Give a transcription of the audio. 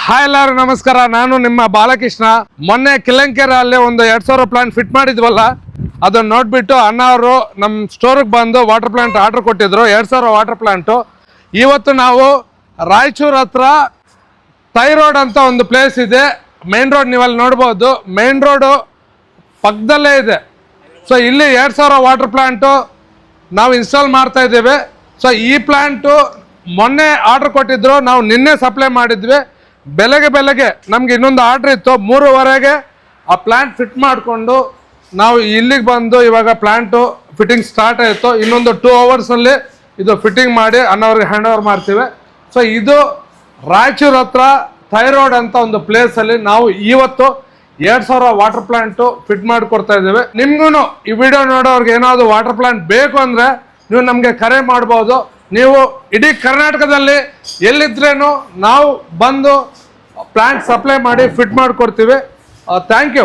Hi ಎಲ್ಲರೂ ನಮಸ್ಕಾರ. ನಾನು ನಿಮ್ಮ ಬಾಲಕೃಷ್ಣ. ಮೊನ್ನೆ ಕಿಲಂಕೆರೆ ಅಲ್ಲಿ ಒಂದು 2000 ಪ್ಲಾಂಟ್ ಫಿಟ್ ಮಾಡಿದ್ವಲ್ಲ, ಅದನ್ನ ನೋಡ್ಬಿಟ್ಟು ಅಣ್ಣ ಅವರು ನಮ್ಮ ಸ್ಟೋರಿಗೆ ಬಂದು ವಾಟರ್ ಪ್ಲಾಂಟ್ ಆರ್ಡರ್ ಕೊಟ್ಟಿದ್ರು, 2000 ವಾಟರ್ ಪ್ಲಾಂಟು. ಇವತ್ತು ನಾವು ರಾಯಚೂರು ಹತ್ರ ಥೈ ರೋಡ್ ಅಂತ ಒಂದು ಪ್ಲೇಸ್ ಇದೆ, ಮೇನ್ ರೋಡ್ ನೀವಲ್ಲಿ ನೋಡ್ಬೋದು, ಮೇನ್ ರೋಡು ಪಕ್ಕದಲ್ಲೇ ಇದೆ. ಸೊ ಇಲ್ಲಿ 2000 ವಾಟರ್ ಪ್ಲಾಂಟು ನಾವು ಇನ್ಸ್ಟಾಲ್ ಮಾಡ್ತಾ ಇದ್ದೇವೆ. ಸೊ ಈ ಪ್ಲಾಂಟು ಮೊನ್ನೆ ಆರ್ಡರ್ ಕೊಟ್ಟಿದ್ರು, ನಾವು ನಿನ್ನೆ ಸಪ್ಲೈ ಮಾಡಿದ್ವಿ. ಬೆಳಗ್ಗೆ ನಮ್ಗೆ ಇನ್ನೊಂದು ಆರ್ಡ್ರ್ ಇತ್ತು, 3:15ಗೆ ಆ ಪ್ಲಾಂಟ್ ಫಿಟ್ ಮಾಡಿಕೊಂಡು ನಾವು ಇಲ್ಲಿಗೆ ಬಂದು ಇವಾಗ ಪ್ಲಾಂಟು ಫಿಟ್ಟಿಂಗ್ ಸ್ಟಾರ್ಟ್ ಆಯಿತು. ಇನ್ನೊಂದು 2 ಅವರ್ಸಲ್ಲಿ ಇದು ಫಿಟ್ಟಿಂಗ್ ಮಾಡಿ ಅಣ್ಣವ್ರಿಗೆ ಹ್ಯಾಂಡ್ ಓವರ್ ಮಾಡ್ತೀವಿ. ಸೊ ಇದು ರಾಯಚೂರು ಹತ್ರ ಥೈ ರೋಡ್ ಅಂತ ಒಂದು ಪ್ಲೇಸಲ್ಲಿ ನಾವು ಇವತ್ತು 2000 ವಾಟರ್ ಪ್ಲಾಂಟು ಫಿಟ್ ಮಾಡಿಕೊಡ್ತಾ ಇದ್ದೀವಿ. ನಿಮ್ಗೂ ಈ ವಿಡಿಯೋ ನೋಡೋರ್ಗೆ ಏನಾದರೂ ವಾಟರ್ ಪ್ಲಾಂಟ್ ಬೇಕು ಅಂದರೆ ನೀವು ನಮಗೆ ಕರೆ ಮಾಡ್ಬೋದು. ನೀವು ಇಡೀ ಕರ್ನಾಟಕದಲ್ಲಿ ಎಲ್ಲಿದ್ರೇನು ನಾವು ಬಂದು ಪ್ಲಾಂಟ್ ಸಪ್ಲೈ ಮಾಡಿ ಫಿಟ್ ಮಾಡಿಕೊಡ್ತೀವಿ. Thank you.